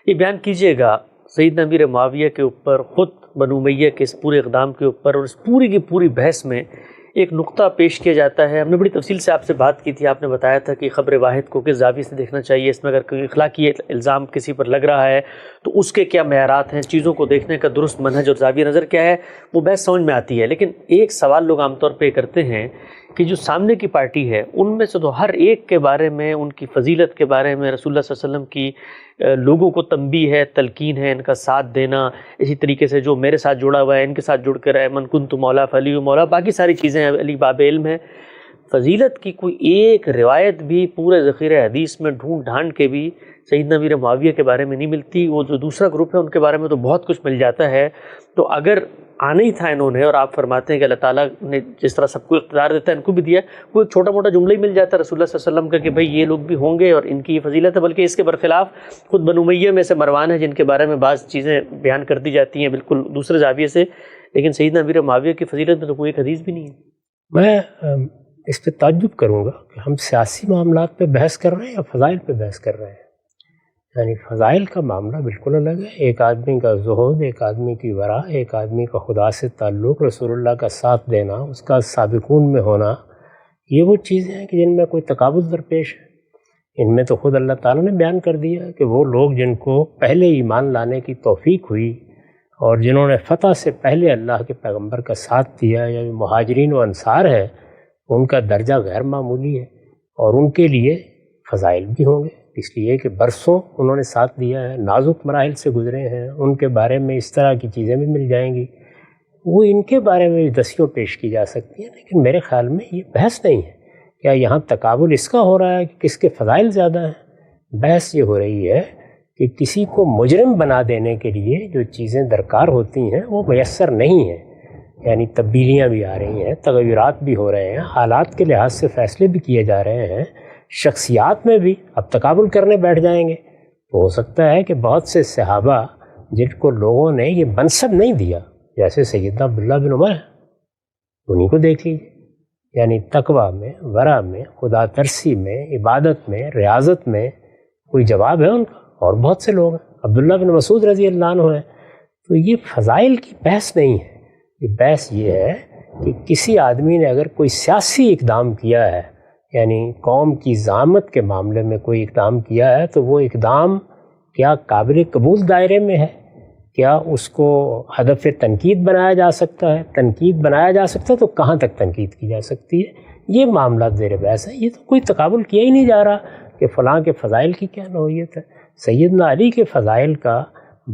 یہ بیان کیجیے گا سیدنا امیر معاویہ کے اوپر خود بنو امیہ کے اس پورے اقدام کے اوپر اور اس پوری کی پوری بحث میں ایک نقطہ پیش کیا جاتا ہے. ہم نے بڑی تفصیل سے آپ سے بات کی تھی. آپ نے بتایا تھا کہ خبر واحد کو کس زاویے سے دیکھنا چاہیے, اس میں اگر کوئی اخلاقی الزام کسی پر لگ رہا ہے تو اس کے کیا معیارات ہیں, چیزوں کو دیکھنے کا درست منہج اور زاویہ نظر کیا ہے, وہ بحث سمجھ میں آتی ہے. لیکن ایک سوال لوگ عام طور پہ کرتے ہیں کہ جو سامنے کی پارٹی ہے ان میں سے تو ہر ایک کے بارے میں, ان کی فضیلت کے بارے میں, رسول اللہ صلی اللہ علیہ وسلم کی لوگوں کو تنبیہ ہے, تلقین ہے, ان کا ساتھ دینا, اسی طریقے سے جو میرے ساتھ جڑا ہوا ہے ان کے ساتھ جڑ کر ہے, من کنت مولا فعلی مولا, باقی ساری چیزیں ہیں, علی باب علم ہے. فضیلت کی کوئی ایک روایت بھی پورے ذخیرہ حدیث میں ڈھونڈ ڈھانڈ کے بھی سیدنا امیر معاویہ کے بارے میں نہیں ملتی. وہ جو دوسرا گروپ ہے ان کے بارے میں تو بہت کچھ مل جاتا ہے. تو اگر آنا ہی تھا انہوں نے, اور آپ فرماتے ہیں کہ اللہ تعالیٰ نے جس طرح سب کو اقتدار دیتا ہے ان کو بھی دیا, کوئی چھوٹا موٹا جملہ ہی مل جاتا ہے رسول اللہ صلی اللہ علیہ وسلم کا کہ بھئی یہ لوگ بھی ہوں گے اور ان کی یہ فضیلت ہے, بلکہ اس کے برخلاف خود بنو امیہ میں سے مروان ہے جن کے بارے میں بعض چیزیں بیان کر دی جاتی ہیں بالکل دوسرے زاویے سے, لیکن سیدنا امیر معاویہ کی فضیلت میں تو کوئی ایک حدیث بھی نہیں ہے. میں اس پہ تعجب کروں گا کہ ہم سیاسی معاملات پہ بحث کر رہے ہیں یا فضائل پہ بحث کر رہے ہیں. یعنی فضائل کا معاملہ بالکل الگ ہے. ایک آدمی کا زہد, ایک آدمی کی ورع, ایک آدمی کا خدا سے تعلق, رسول اللہ کا ساتھ دینا, اس کا سابقون میں ہونا, یہ وہ چیزیں ہیں کہ جن میں کوئی تقابل درپیش ہے. ان میں تو خود اللہ تعالیٰ نے بیان کر دیا کہ وہ لوگ جن کو پہلے ایمان لانے کی توفیق ہوئی اور جنہوں نے فتح سے پہلے اللہ کے پیغمبر کا ساتھ دیا, یا مہاجرین و انصار ہے, ان کا درجہ غیر معمولی ہے اور ان کے لیے فضائل بھی ہوں گے, اس لیے کہ برسوں انہوں نے ساتھ دیا ہے, نازک مراحل سے گزرے ہیں. ان کے بارے میں اس طرح کی چیزیں بھی مل جائیں گی, وہ ان کے بارے میں بھی دسیوں پیش کی جا سکتی ہیں. لیکن میرے خیال میں یہ بحث نہیں ہے. کیا یہاں تقابل اس کا ہو رہا ہے کہ کس کے فضائل زیادہ ہیں؟ بحث یہ ہو رہی ہے کہ کسی کو مجرم بنا دینے کے لیے جو چیزیں درکار ہوتی ہیں وہ میسر نہیں ہیں. یعنی تبدیلیاں بھی آ رہی ہیں, تغیرات بھی ہو رہے ہیں, حالات کے لحاظ سے فیصلے بھی کیے جا رہے ہیں, شخصیات میں بھی اب تقابل کرنے بیٹھ جائیں گے تو ہو سکتا ہے کہ بہت سے صحابہ جن کو لوگوں نے یہ منصب نہیں دیا, جیسے سیدنا عبداللہ بن عمر ہے, انہیں کو دیکھ لیجیے. یعنی تقویٰ میں, ورع میں, خدا ترسی میں, عبادت میں, ریاضت میں کوئی جواب ہے ان کا, اور بہت سے لوگ ہیں. عبداللہ بن مسعود رضی اللہ عنہ ہیں. تو یہ فضائل کی بحث نہیں ہے. یہ بحث یہ ہے کہ کسی آدمی نے اگر کوئی سیاسی اقدام کیا ہے, یعنی قوم کی زعامت کے معاملے میں کوئی اقدام کیا ہے, تو وہ اقدام کیا قابل قبول دائرے میں ہے؟ کیا اس کو ہدف تنقید بنایا جا سکتا ہے؟ تنقید بنایا جا سکتا ہے تو کہاں تک تنقید کی جا سکتی ہے؟ یہ معاملات زیر بحث ہیں. یہ تو کوئی تقابل کیا ہی نہیں جا رہا کہ فلاں کے فضائل کی کیا نوعیت ہے. سیدنا علی کے فضائل کا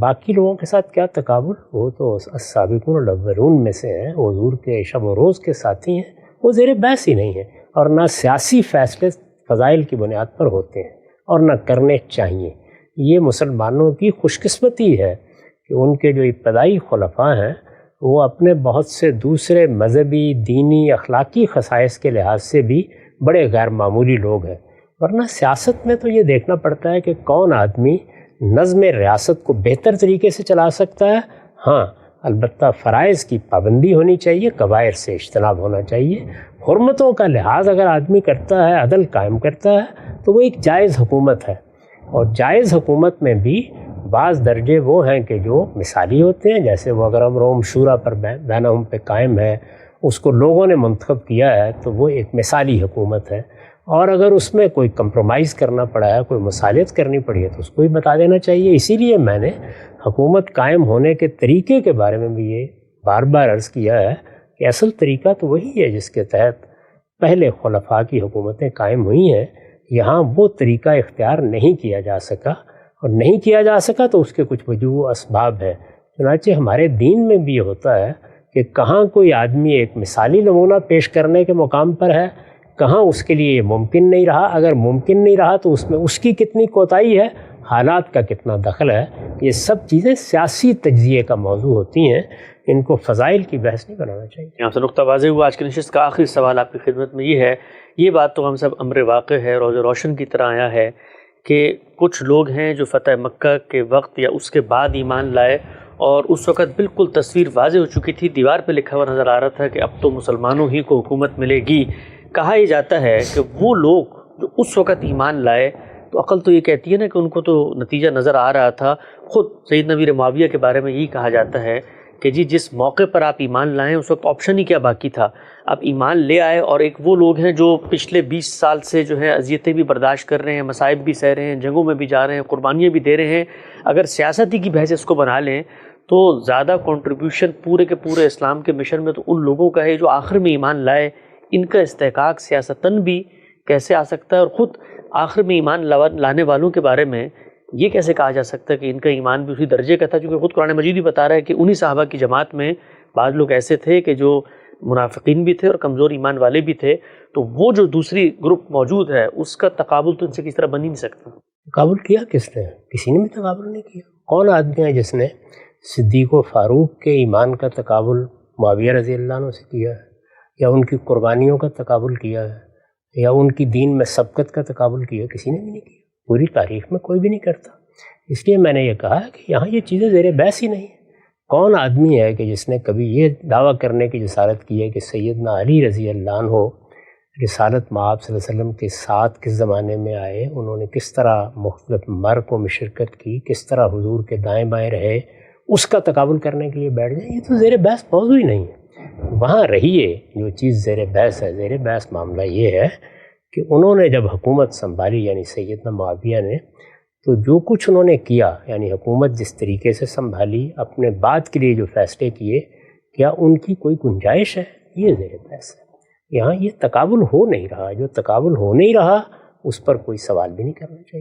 باقی لوگوں کے ساتھ کیا تقابل؟ وہ تو السابقون الاولون میں سے ہیں, حضور کے شب و روز کے ساتھی ہیں, وہ زیر بحث ہی نہیں ہیں. اور نہ سیاسی فیصلے فضائل کی بنیاد پر ہوتے ہیں اور نہ کرنے چاہیے. یہ مسلمانوں کی خوش قسمتی ہے کہ ان کے جو ابتدائی خلفاء ہیں وہ اپنے بہت سے دوسرے مذہبی, دینی, اخلاقی خصائص کے لحاظ سے بھی بڑے غیر معمولی لوگ ہیں. ورنہ سیاست میں تو یہ دیکھنا پڑتا ہے کہ کون آدمی نظم ریاست کو بہتر طریقے سے چلا سکتا ہے. ہاں البتہ فرائض کی پابندی ہونی چاہیے, کبائر سے اجتناب ہونا چاہیے. حرمتوں کا لحاظ اگر آدمی کرتا ہے, عدل قائم کرتا ہے, تو وہ ایک جائز حکومت ہے. اور جائز حکومت میں بھی بعض درجے وہ ہیں کہ جو مثالی ہوتے ہیں, جیسے وہ اگر امرهم شورا پر بینہم پہ قائم ہے, اس کو لوگوں نے منتخب کیا ہے, تو وہ ایک مثالی حکومت ہے. اور اگر اس میں کوئی کمپرومائز کرنا پڑا ہے, کوئی مصالحت کرنی پڑی ہے, تو اس کو بھی بتا دینا چاہیے. اسی لیے میں نے حکومت قائم ہونے کے طریقے کے بارے میں بھی یہ بار بار عرض کیا ہے کہ اصل طریقہ تو وہی ہے جس کے تحت پہلے خلفاء کی حکومتیں قائم ہوئی ہیں. یہاں وہ طریقہ اختیار نہیں کیا جا سکا, اور نہیں کیا جا سکا تو اس کے کچھ وجوہ اسباب ہیں. چنانچہ ہمارے دین میں بھی یہ ہوتا ہے کہ کہاں کوئی آدمی ایک مثالی نمونہ پیش کرنے کے مقام پر ہے, کہاں اس کے لیے یہ ممکن نہیں رہا. اگر ممکن نہیں رہا تو اس میں اس کی کتنی کوتاہی ہے, حالات کا کتنا دخل ہے. یہ سب چیزیں سیاسی تجزیے کا موضوع ہوتی ہیں, ان کو فضائل کی بحث نہیں بنانا چاہیے. یہاں سے نقطہ واضح ہوا. آج کی نشست کا آخری سوال آپ کی خدمت میں یہ ہے, یہ بات تو ہم سب امر واقع ہے, روز روشن کی طرح آیا ہے کہ کچھ لوگ ہیں جو فتح مکہ کے وقت یا اس کے بعد ایمان لائے, اور اس وقت بالکل تصویر واضح ہو چکی تھی, دیوار پہ لکھا ہوا نظر آ رہا تھا کہ اب تو مسلمانوں ہی کو حکومت ملے گی. کہا یہ جاتا ہے کہ وہ لوگ جو اس وقت ایمان لائے تو عقل تو یہ کہتی ہے نا کہ ان کو تو نتیجہ نظر آ رہا تھا. خود سیدنا امیر معاویہ کے بارے میں یہی کہا جاتا ہے کہ جی جس موقع پر آپ ایمان لائیں اس وقت آپشن ہی کیا باقی تھا، آپ ایمان لے آئے، اور ایک وہ لوگ ہیں جو پچھلے 20 سال سے جو ہے اذیتیں بھی برداشت کر رہے ہیں، مصائب بھی سہ رہے ہیں، جنگوں میں بھی جا رہے ہیں، قربانیاں بھی دے رہے ہیں. اگر سیاستی کی بحث اس کو بنا لیں تو زیادہ کنٹریبیوشن پورے کے پورے اسلام کے مشن میں تو ان لوگوں کا ہے جو آخر میں ایمان لائے. ان کا استحقاق سیاستاً بھی کیسے آ سکتا ہے، اور خود آخر میں ایمان لانے والوں کے بارے میں یہ کیسے کہا جا سکتا ہے کہ ان کا ایمان بھی اسی درجے کا تھا، چونکہ خود قرآن مجید بھی بتا رہا ہے کہ انہی صحابہ کی جماعت میں بعض لوگ ایسے تھے کہ جو منافقین بھی تھے اور کمزور ایمان والے بھی تھے. تو وہ جو دوسری گروپ موجود ہے اس کا تقابل تو ان سے کس طرح بن ہی نہیں سکتا. تقابل کیا کس نے؟ کسی نے بھی تقابل نہیں کیا. کون آدمی ہے جس نے صدیق و فاروق کے ایمان کا تقابل معاویہ رضی اللہ عنہ سے کیا ہے، یا ان کی قربانیوں کا تقابل کیا ہے، یا ان کی دین میں سبقت کا تقابل کیا؟ کسی نے بھی نہیں کیا. پوری تاریخ میں کوئی بھی نہیں کرتا. اس لیے میں نے یہ کہا کہ یہاں یہ چیزیں زیر بحث ہی نہیں ہیں. کون آدمی ہے کہ جس نے کبھی یہ دعویٰ کرنے کی جسارت کی ہے کہ سیدنا علی رضی اللہ عنہ رسالت مآب صلی اللہ علیہ وسلم کے ساتھ کس زمانے میں آئے، انہوں نے کس طرح مختلف مرکوں میں شرکت کی، کس طرح حضور کے دائیں بائیں رہے، اس کا تقابل کرنے کے لیے بیٹھ جائیں؟ یہ تو زیر بحث موضوع ہی نہیں ہے. وہاں رہیے جو چیز زیر بحث ہے. زیر بحث معاملہ یہ ہے کہ انہوں نے جب حکومت سنبھالی، یعنی سیدنا معاویہ نے، تو جو کچھ انہوں نے کیا، یعنی حکومت جس طریقے سے سنبھالی، اپنے بعد کے لیے جو فیصلے کیے، کیا ان کی کوئی گنجائش ہے؟ یہ زیر بحث ہے. یہاں یہ تقابل ہو نہیں رہا. جو تقابل ہو نہیں رہا اس پر کوئی سوال بھی نہیں کرنا چاہیے.